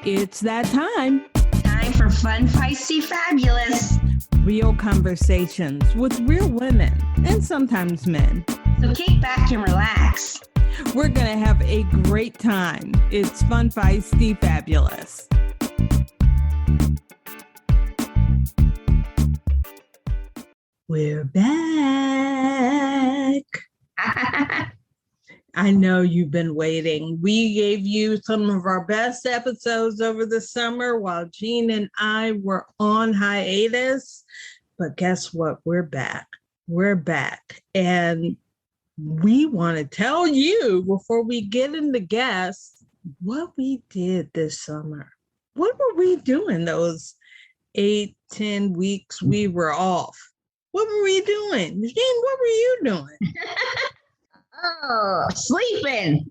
It's that time. Time for Fun, Feisty, Fabulous. Real conversations with real women and sometimes men. So kick back and relax. We're going to have a great time. It's Fun, Feisty, Fabulous. We're back. I know you've been waiting. We gave you some of our best episodes over the summer while Jean and I were on hiatus. But guess what? We're back. We're back. And we want to tell you before we get into guests what we did this summer. What were we doing those 8-10 weeks we were off? What were we doing? Jean, what were you doing? Oh, sleeping.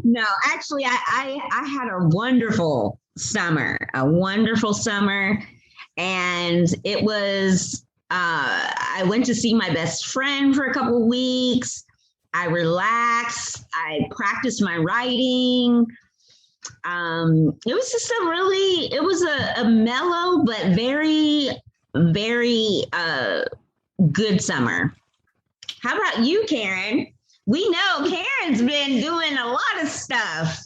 No, actually, I had a wonderful summer, and it was, I went to see my best friend for a couple of weeks. I relaxed. I practiced my writing. It was just it was a mellow but very, very good summer. How about you, Karen? We know Karen's been doing a lot of stuff.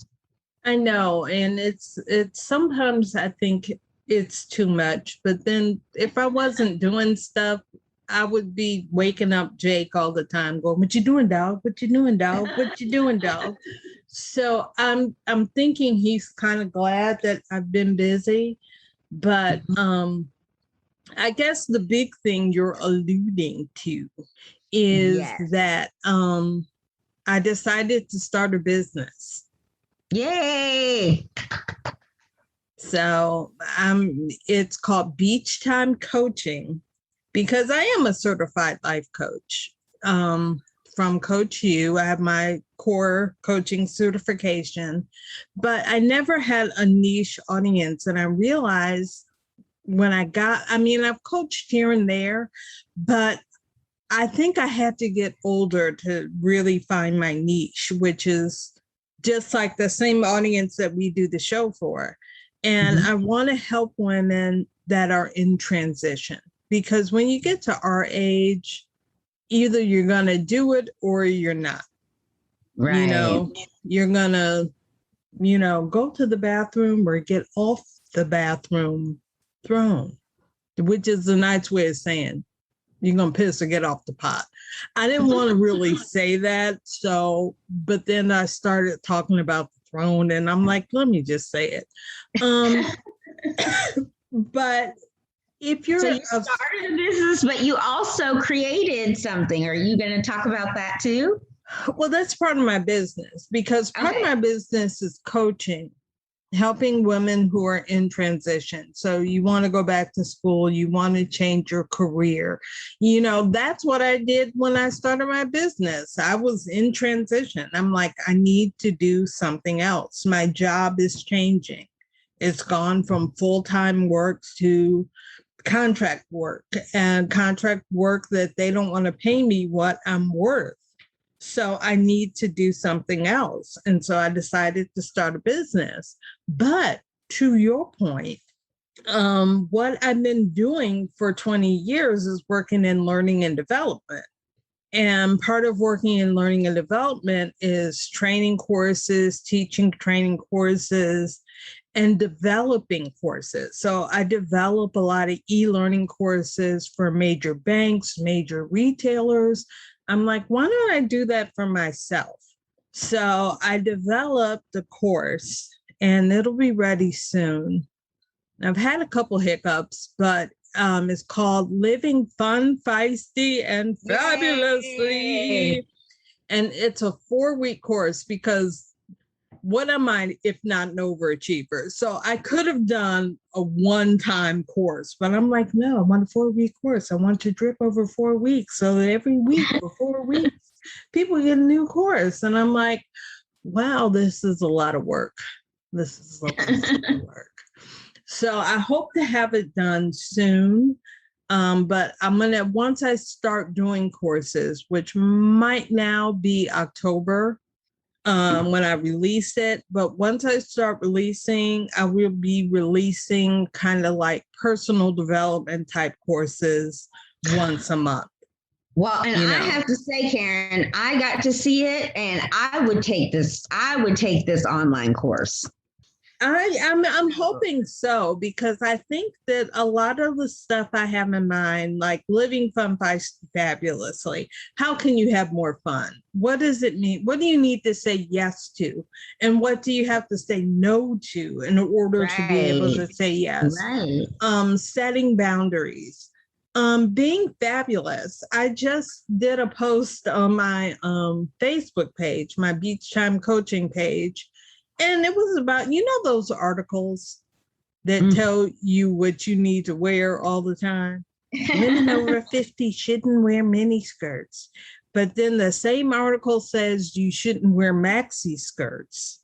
I know, and it's sometimes I think it's too much, but then if I wasn't doing stuff, I would be waking up Jake all the time going, "What you doing, dog? What you doing, dog? What you doing, dog?" So I'm thinking he's kind of glad that I've been busy, but I guess the big thing you're alluding to is that I decided to start a business. Yay! So it's called Beach Time Coaching because I am a certified life coach from Coach U. I have my core coaching certification, but I never had a niche audience. And I realized when I've coached here and there, but I think I had to get older to really find my niche, which is just like the same audience that we do the show for. And I want to help women that are in transition, because when you get to our age, either you're going to do it or you're not. Right. You know, you're going to, go to the bathroom or get off the bathroom throne, which is a nice way of saying you're going to piss or get off the pot. I didn't want to really say that. But then I started talking about the throne and I'm like, let me just say it. But if you're... So you started a business, but you also created something. Are you going to talk about that too? Well, that's part of my business because part of my business is coaching, helping women who are in transition. So you want to go back to school, you want to change your career. That's what I did when I started my business. I was in transition. I'm like, I need to do something else. My job is changing. It's gone from full-time work to contract work, and contract work that they don't want to pay me what I'm worth. So I need to do something else. And so I decided to start a business. But to your point, what I've been doing for 20 years is working in learning and development. And part of working in learning and development is training courses, teaching training courses, and developing courses. So I develop a lot of e-learning courses for major banks, major retailers. I'm like, why don't I do that for myself? So I developed a course and it'll be ready soon. I've had a couple hiccups, but it's called Living Fun, Feisty, and Fabulously. Yay! And it's a 4-week course because what am I if not an overachiever? So I could have done a one-time course, but I'm like, no, I want a 4-week course. I want to drip over 4 weeks. So that every week for 4 weeks, people get a new course. And I'm like, wow, this is a lot of work. This is a lot of work. So I hope to have it done soon. But once I start doing courses, which might now be October, when I release it. But once I start releasing, I will be releasing kind of like personal development type courses once a month. Well, and I have to say, Karen, I got to see it, and I would take this online course. I'm hoping so, because I think that a lot of the stuff I have in mind, like living fun fabulously, how can you have more fun? What does it mean? What do you need to say yes to? And what do you have to say no to in order to be able to say yes? Right. Setting boundaries. Being fabulous. I just did a post on my Facebook page, my Beach Time Coaching page. And it was about, those articles that tell you what you need to wear all the time. Women over 50 shouldn't wear mini skirts. But then the same article says you shouldn't wear maxi skirts.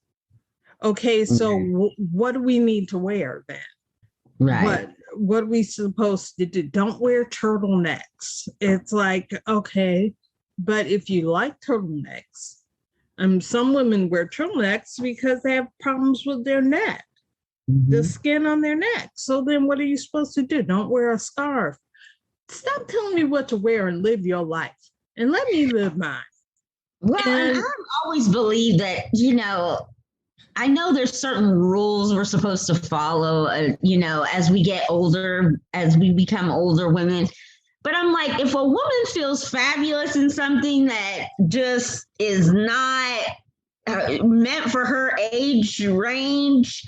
Okay, so what do we need to wear then? Right. What are we supposed to do? Don't wear turtlenecks. It's like, okay, but if you like turtlenecks, some women wear turtlenecks because they have problems with their neck, the skin on their neck. So then what are you supposed to do? Don't wear a scarf. Stop telling me what to wear and live your life, and let me live mine. Well, and I've always believed that, I know there's certain rules we're supposed to follow, as we get older, as we become older women. But I'm like, if a woman feels fabulous in something that just is not meant for her age range,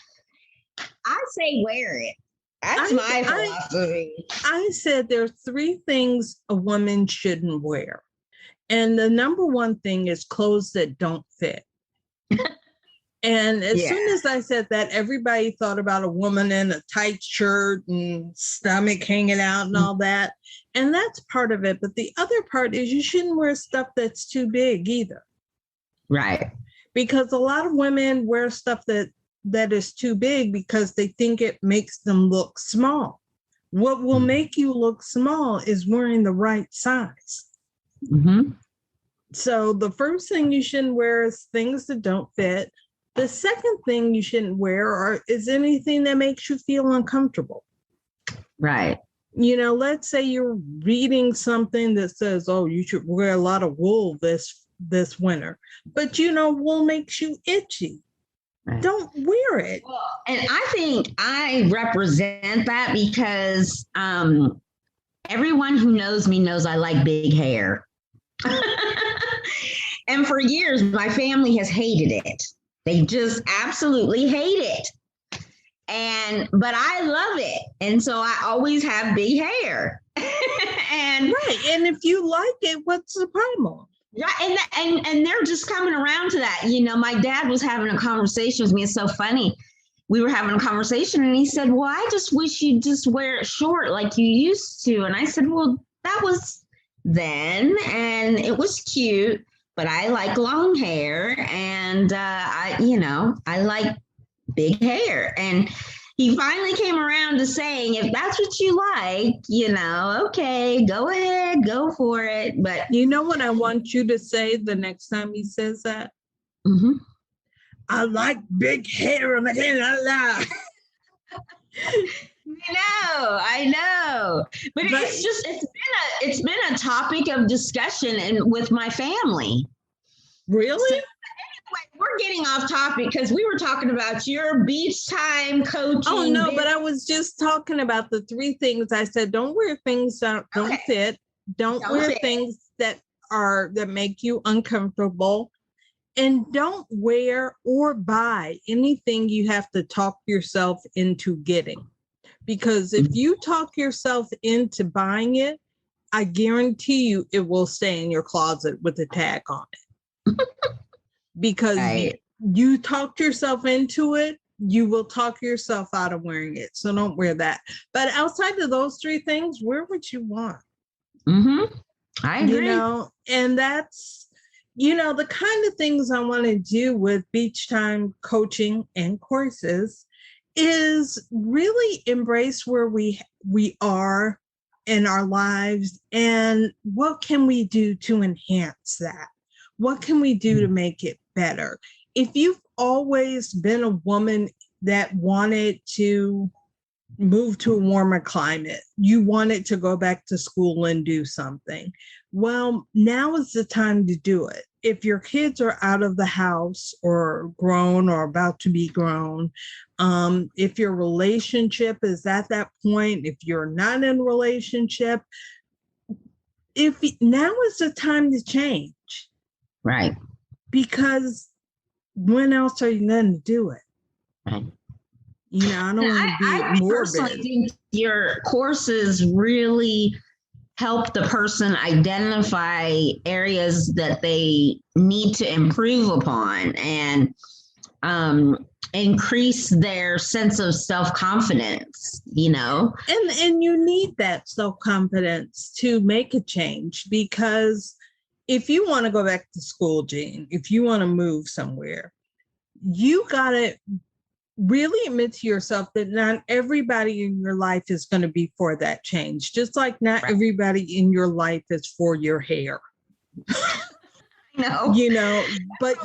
I say wear it. That's my philosophy. I said there are 3 things a woman shouldn't wear. And the number one thing is clothes that don't fit. And as soon as I said that, everybody thought about a woman in a tight shirt and stomach hanging out and all that. And that's part of it. But the other part is you shouldn't wear stuff that's too big either. Right. Because a lot of women wear stuff that is too big because they think it makes them look small. What will make you look small is wearing the right size. So the first thing you shouldn't wear is things that don't fit. The second thing you shouldn't wear is anything that makes you feel uncomfortable. Right. Let's say you're reading something that says, oh, you should wear a lot of wool this winter. But wool makes you itchy. Right. Don't wear it. Well, and I think I represent that because everyone who knows me knows I like big hair. And for years, my family has hated it. They just absolutely hate it. But I love it. And so I always have big hair. And if you like it, what's the problem? Right. And they're just coming around to that. My dad was having a conversation with me. It's so funny. We were having a conversation and he said, well, I just wish you'd just wear it short like you used to. And I said, well, that was then and it was cute. But I like long hair and I like big hair. And he finally came around to saying, if that's what you like, okay, go ahead, go for it. But you know what I want you to say the next time he says that? I like big hair. I'm like, la. I know. But it's been a topic of discussion and with my family. Really? So, anyway, we're getting off topic because we were talking about your beach time coaching. Oh no, but I was just talking about the 3 things. I said, don't wear things that don't fit. Don't wear things that make you uncomfortable. And don't wear or buy anything you have to talk yourself into getting. Because if you talk yourself into buying it, I guarantee you it will stay in your closet with a tag on it. Because you talked yourself into it, you will talk yourself out of wearing it. So don't wear that. But outside of those 3 things, wear what you want. I agree. And that's, the kind of things I want to do with Beach Time coaching and courses is really embrace where we are in our lives and what can we do to enhance that? What can we do to make it better. If you've always been a woman that wanted to move to a warmer climate, you wanted to go back to school and do something, well, now is the time to do it. If your kids are out of the house or grown or about to be grown, if your relationship is at that point, if you're not in a relationship, now is the time to change. Right. Because when else are you going to do it? Right. You know, I don't want to be I personally morbid. think your courses really help the person identify areas that they need to improve upon and increase their sense of self-confidence, you know? And you need that self-confidence to make a change, because if you want to go back to school, Jean, if you want to move somewhere, you got to really admit to yourself that not everybody in your life is going to be for that change. Just like not everybody in your life is for your hair. No. You know, but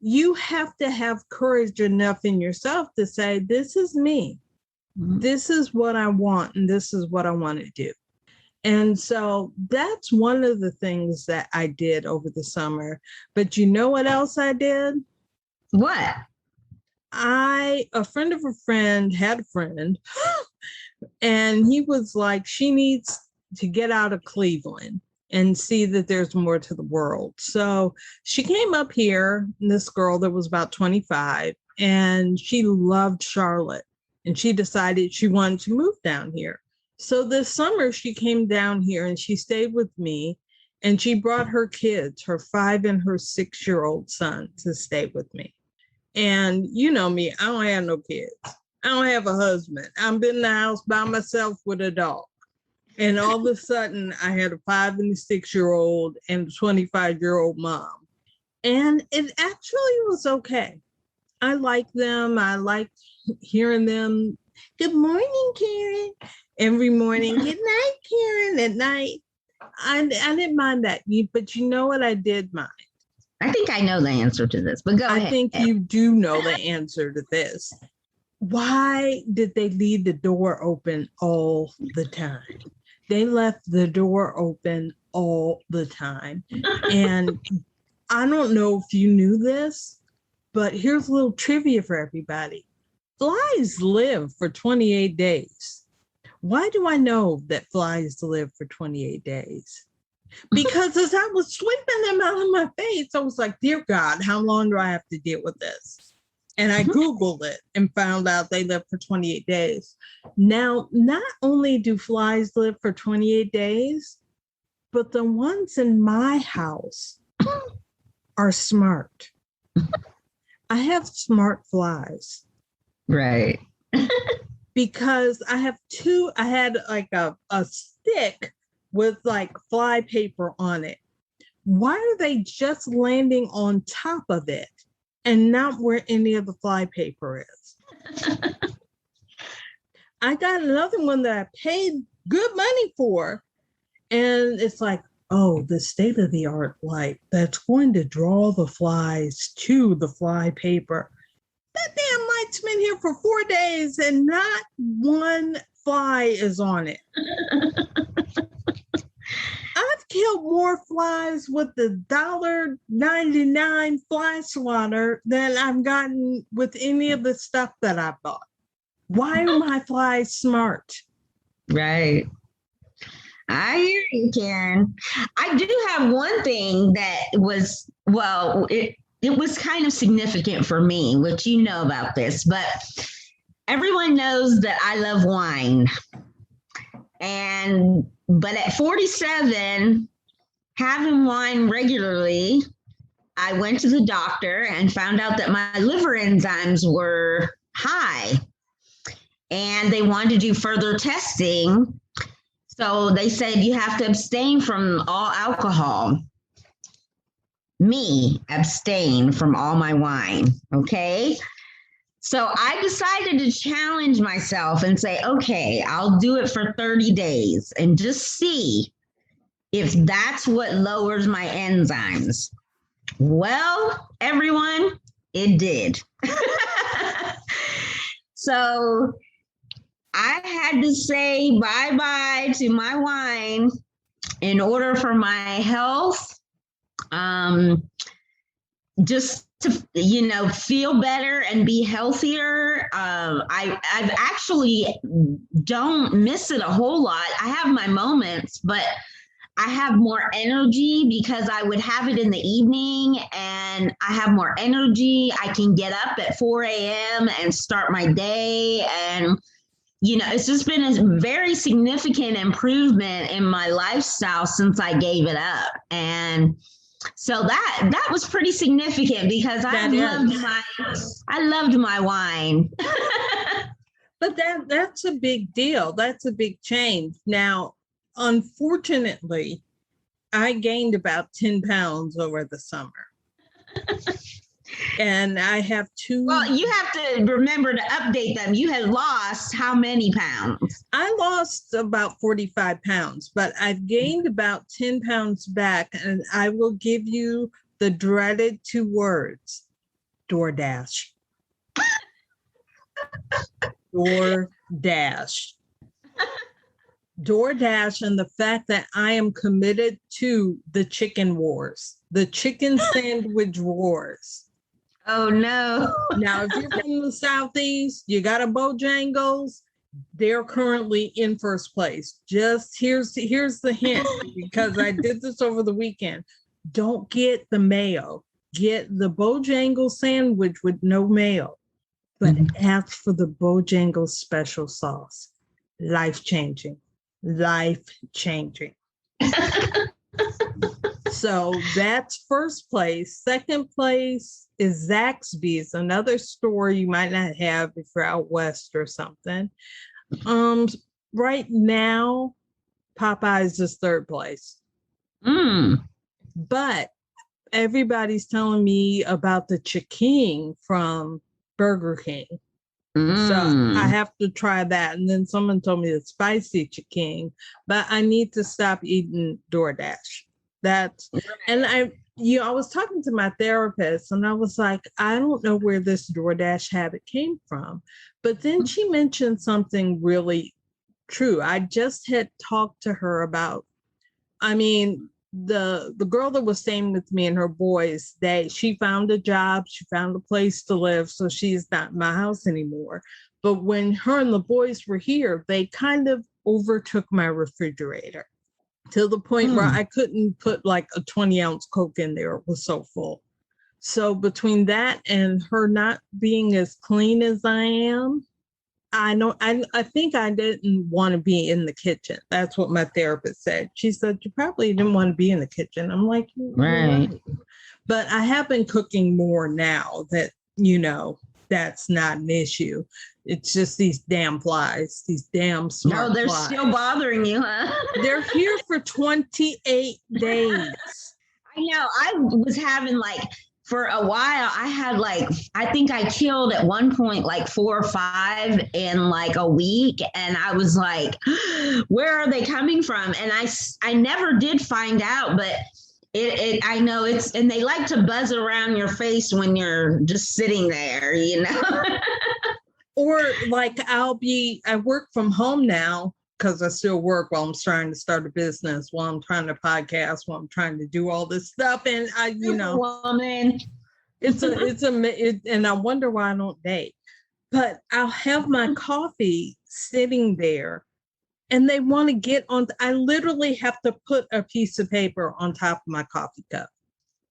you have to have courage enough in yourself to say, this is me. Mm-hmm. This is what I want, and this is what I want to do. And so that's one of the things that I did over the summer. But you know what else I did? What? A friend of a friend had a friend, and he was like, she needs to get out of Cleveland and see that there's more to the world. So she came up here, this girl that was about 25, and she loved Charlotte, and she decided she wanted to move down here. So this summer she came down here and she stayed with me, and she brought her kids, her 5 and her 6-year-old son, to stay with me. And you know me, I don't have no kids. I don't have a husband. I've been in the house by myself with a dog. And all of a sudden I had a 5 and a 6-year-old and a 25-year-old mom. And it actually was okay. I like them. I like hearing them. Good morning, Karen. Every morning. Good night, Karen. At night. I didn't mind that. But you know what I did mind? I think I know the answer to this, but go ahead. I think you do know the answer to this. Why did they leave the door open all the time? They left the door open all the time. And I don't know if you knew this, but here's a little trivia for everybody. Flies live for 28 days. Why do I know that flies live for 28 days? Because as I was sweeping them out of my face, I was like, dear God, how long do I have to deal with this? And I Googled it and found out they live for 28 days. Now, not only do flies live for 28 days, but the ones in my house are smart. I have smart flies. Right. Because I had like a stick with like fly paper on it. Why are they just landing on top of it and not where any of the fly paper is? I got another one that I paid good money for, and it's like, oh, the state-of-the-art light that's going to draw the flies to the fly paper. That damn light's been here for 4 days and not one fly is on it. I've killed more flies with the $1.99 fly swatter than I've gotten with any of the stuff that I bought. Why are my flies smart? Right. I hear you, Karen. I do have one thing that was, well, it was kind of significant for me, which you know about this, but everyone knows that I love wine. But at 47, having wine regularly, I went to the doctor and found out that my liver enzymes were high, and they wanted to do further testing. So they said you have to abstain from all alcohol. Me, abstain from all my wine, okay? So I decided to challenge myself and say, okay, I'll do it for 30 days and just see if that's what lowers my enzymes. Well, everyone, it did. So I had to say bye-bye to my wine in order for my health, just to, feel better and be healthier. I've actually don't miss it a whole lot. I have my moments, but I have more energy because I would have it in the evening, and I have more energy. I can get up at 4 a.m. and start my day. And, it's just been a very significant improvement in my lifestyle since I gave it up. And so that was pretty significant because I loved my wine. But that's a big deal. That's a big change. Now, unfortunately, I gained about 10 pounds over the summer. And I have two. Well, you have to remember to update them. You had lost how many pounds? I lost about 45 pounds, but I've gained about 10 pounds back. And I will give you the dreaded 2 words: DoorDash. DoorDash. DoorDash, and the fact that I am committed to the chicken wars, the chicken sandwich wars. Oh, no. Now, if you're from the Southeast, you got a Bojangles, they're currently in first place. Just here's the hint, because I did this over the weekend. Don't get the mayo. Get the Bojangles sandwich with no mayo, but ask for the Bojangles special sauce. Life-changing. Life-changing. So that's first place. Second place is Zaxby's, another store you might not have if you're out west or something. Right now, Popeyes is third place. But everybody's telling me about the chicken from Burger King. So I have to try that. And then someone told me the spicy chicken, but I need to stop eating DoorDash. And I was talking to my therapist, and I was like, I don't know where this DoorDash habit came from. But then she mentioned something really true. I just had talked to her about, the girl that was staying with me and her boys, she found a job, she found a place to live, so she's not in my house anymore. But when her and the boys were here, they kind of overtook my refrigerator to the point where I couldn't put like a 20-ounce Coke in there. It was so full. So between that and her not being as clean as I am, I think I didn't want to be in the kitchen. That's what my therapist said. She said, you probably didn't want to be in the kitchen. I'm like, right. But I have been cooking more now that, that's not an issue. It's just these damn flies, these damn smart they're flies. Still bothering you, huh? They're here for 28 days. I know. I was having for a while, I had I think I killed at one point 4 or 5 in a week. And I was like, where are they coming from? And I never did find out, but I know and they like to buzz around your face when you're just sitting there, Or I work from home now because I still work while I'm trying to start a business, while I'm trying to podcast, while I'm trying to do all this stuff. And woman. and I wonder why I don't date. But I'll have my coffee sitting there, and they want to get on. I literally have to put a piece of paper on top of my coffee cup.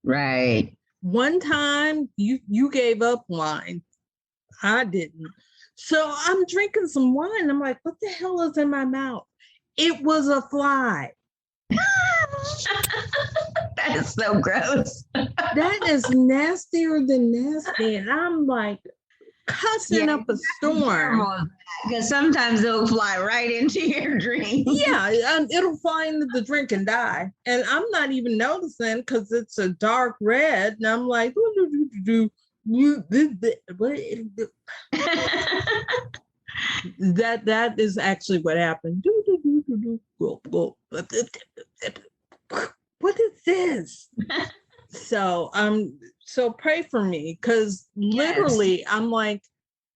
Right. One time you gave up wine. I didn't. So I'm drinking some wine. I'm like, what the hell is in my mouth? It was a fly. That is so gross. That is nastier than nasty. And I'm like cussing up a storm. Because sometimes they'll fly right into your drink. Yeah, it'll fly into the drink and die. And I'm not even noticing because it's a dark red. And I'm like, that is actually what happened. What is this? So pray for me, because literally I'm like,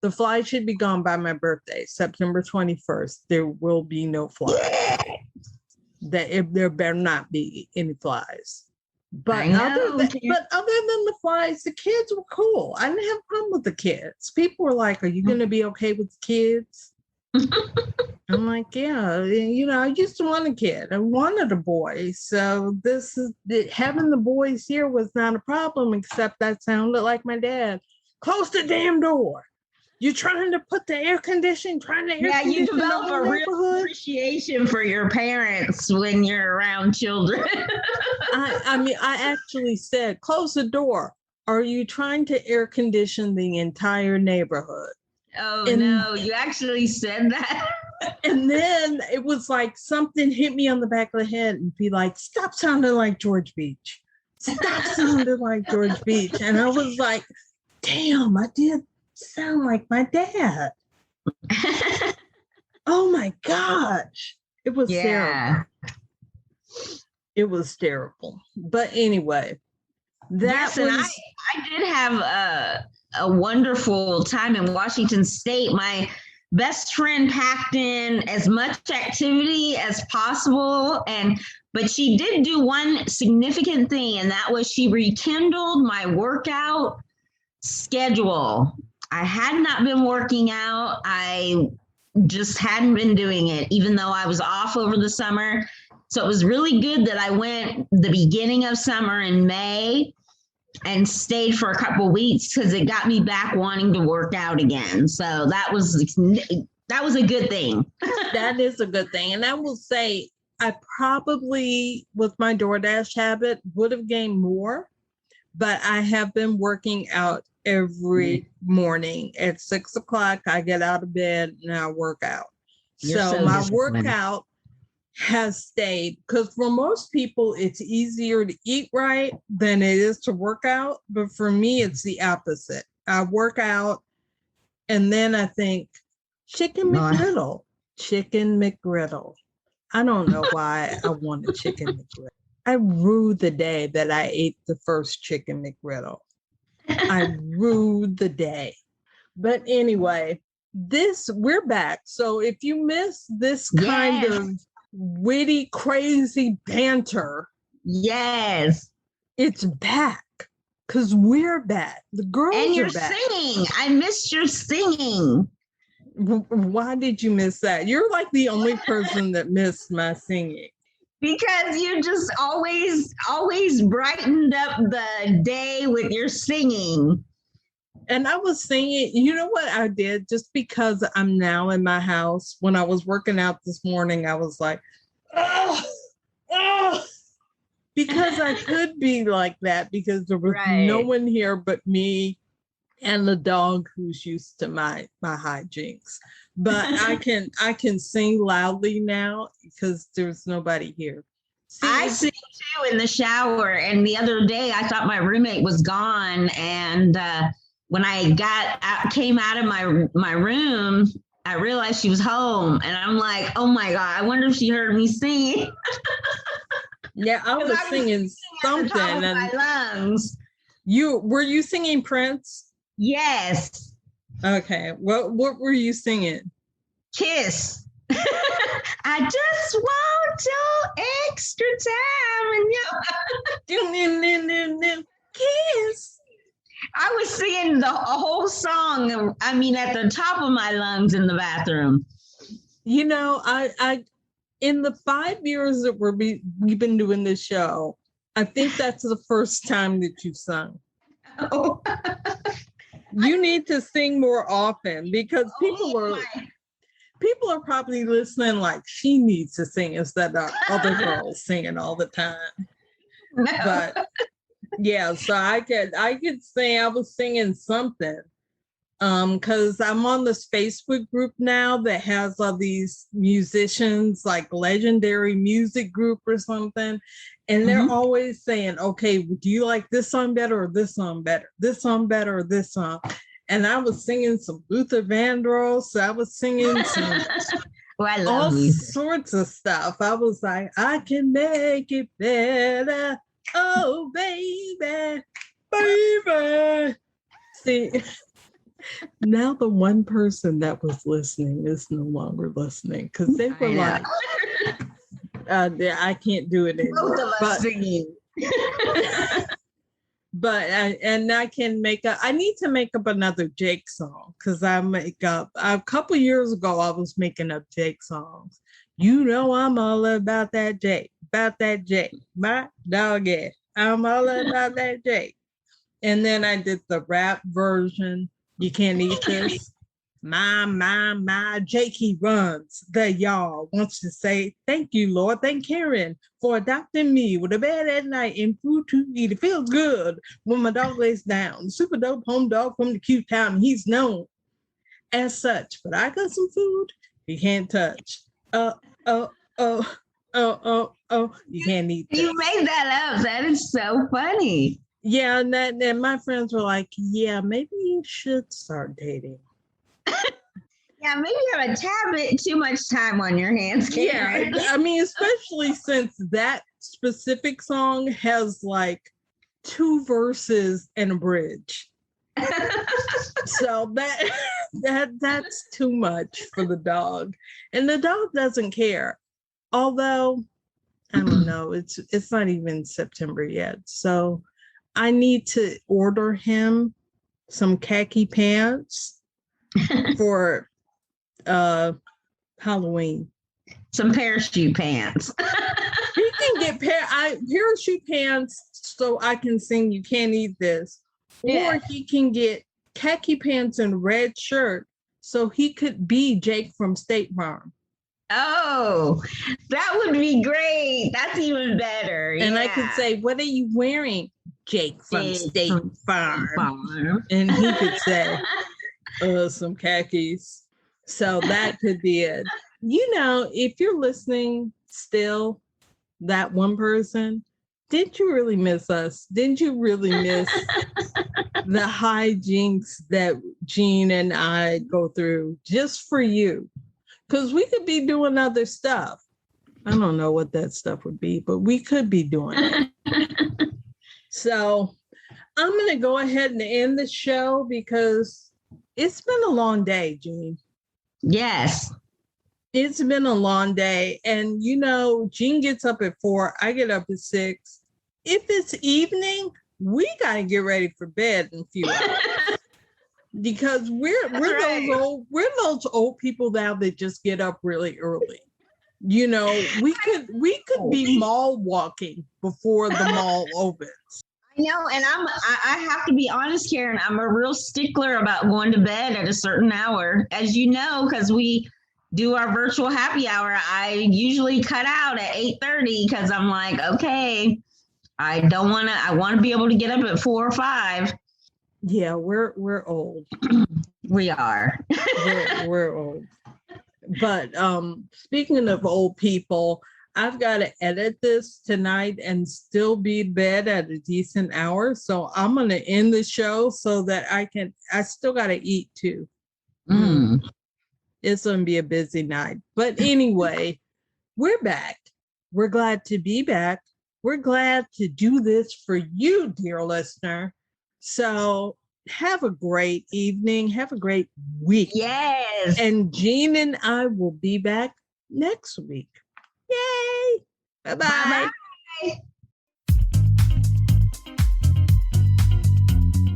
the flies should be gone by my birthday, September 21st. There will be no flies. There better not be any flies. But other than the flies, the kids were cool. I didn't have a problem with the kids. People were like, "Are you going to be okay with kids?" I'm like, "Yeah, I used to want a kid. I wanted a boy. So having the boys here was not a problem, except that sounded like my dad. Close the damn door. You're trying to put the air conditioning, you develop a real appreciation for your parents when you're around children. I actually said, close the door. Are you trying to air condition the entire neighborhood? Oh, no, you actually said that? And then it was like something hit me on the back of the head and be like, stop sounding like George Beach. Stop sounding like George Beach. And I was like, damn, I did sound like my dad. Oh my gosh. It was terrible. It was terrible. But anyway, I did have a wonderful time in Washington State. My best friend packed in as much activity as possible, but she did do one significant thing, and that was she rekindled my workout schedule. I had not been working out. I just hadn't been doing it, even though I was off over the summer. So it was really good that I went the beginning of summer in May and stayed for a couple of weeks, because it got me back wanting to work out again. So that was a good thing. That is a good thing. And I will say, I probably, with my DoorDash habit, would have gained more, but I have been working out every morning at 6 o'clock. I get out of bed and I work out. So my workout has stayed, because for most people it's easier to eat right than it is to work out, but for me it's the opposite. I work out and then I think chicken McGriddle. I don't know why I wanted chicken McGriddle. I rue the day that I ate the first chicken McGriddle. I rue the day. But anyway, we're back. So if you miss this kind of witty, crazy banter, it's back, because we're back. The girls and you're are back. Singing. I missed your singing. Why did you miss that? You're like the only person that missed my singing. Because you just always brightened up the day with your singing. And I was singing, you know what I did? Just because I'm now in my house, when I was working out this morning, I was like, oh, because I could be like that, because there was no one here but me and the dog who's used to my hijinks. But I can sing loudly now because there's nobody here. I sing too in the shower. And the other day I thought my roommate was gone, and when I came out of my room, I realized she was home, and I'm like, oh my God, I wonder if she heard me singing. Yeah, I was singing something. At the top of my lungs. Were you singing Prince? Yes. Okay. What were you singing? Kiss. I just want your extra time and kiss. I was singing a whole song. I mean, at the top of my lungs in the bathroom. You know, I in the 5 years that we've been doing this show, I think that's the first time that you've sung. Oh. You need to sing more often, because people are probably listening like, she needs to sing instead of other girls singing all the time. No. But yeah, so I could sing. I was singing something. Because I'm on this Facebook group now that has all these musicians, like Legendary Music Group or something. And they're always saying, okay, do you like this song better or this song better? This song better or this song? And I was singing some Luther Vandross. So I was singing some all sorts of stuff. I was like, I can make it better. Oh, baby, baby. See, now the one person that was listening is no longer listening because they were like, I can't do it anymore. Both of us singing. But I need to make up another Jake song because a couple years ago, I was making up Jake songs. You know, I'm all about that Jake, my dog, yeah. I'm all about that Jake. And then I did the rap version. You can't eat this. My, Jake, he runs the yard. Wants to say, thank you, Lord. Thank Karen for adopting me with a bed at night and food to eat. It feels good when my dog lays down. Super dope home dog from the cute town. He's known as such, but I got some food he can't touch. You can't eat this. You made that up. That is so funny. Yeah, and my friends were like, yeah, maybe you should start dating. Yeah, maybe you have a tad bit too much time on your hands, Karen. Yeah, I mean, especially since that specific song has like 2 verses and a bridge. So that's too much for the dog. And the dog doesn't care. Although, I don't know, it's not even September yet. So I need to order him some khaki pants for Halloween. Some parachute pants. He can get parachute pants so I can sing You Can't Eat This. Yeah. Or he can get khaki pants and red shirt so he could be Jake from State Farm. Oh, that would be great. That's even better. And I could say, what are you wearing, Jake from State Farm? And he could say, some khakis. So that could be it. You know, if you're listening still, that one person, did you really miss us? Didn't you really miss the hijinks that Jean and I go through just for you? Because we could be doing other stuff. I don't know what that stuff would be, but we could be doing it. So I'm going to go ahead and end the show because it's been a long day, Jean. Yes. It's been a long day. And, you know, Jean gets up at 4. I get up at 6. If it's evening, we got to get ready for bed in a few hours. Because we're those old people now that just get up really early. You know, we could be mall walking before the mall opens. I know, and I have to be honest, Karen, I'm a real stickler about going to bed at a certain hour. As you know, because we do our virtual happy hour, I usually cut out at 8:30 because I'm like, okay, I want to be able to get up at 4 or 5. Yeah, we're old. We are. we're old. But speaking of old people, I've got to edit this tonight and still be in bed at a decent hour. So I'm going to end the show so that I still got to eat too. It's going to be a busy night. But anyway, we're back. We're glad to be back. We're glad to do this for you, dear listener. So have a great evening. Have a great week. Yes. And Jean and I will be back next week. Yay. Bye-bye. Bye-bye.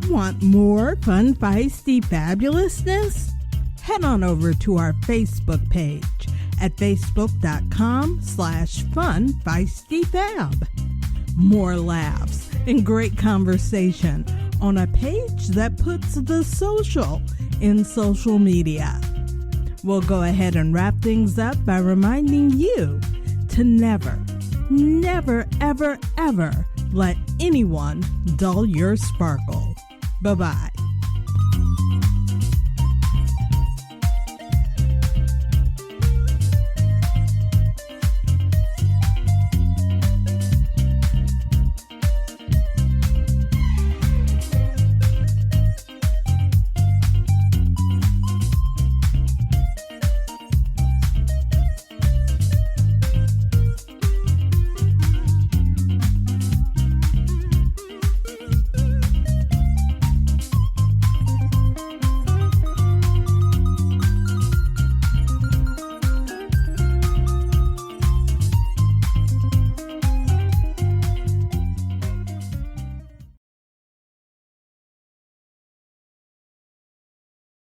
Want more fun, feisty fabulousness? Head on over to our Facebook page at facebook.com/funfeistyfab. More laughs and great conversation on a page that puts the social in social media. We'll go ahead and wrap things up by reminding you to never, ever, ever let anyone dull your sparkle. Bye-bye.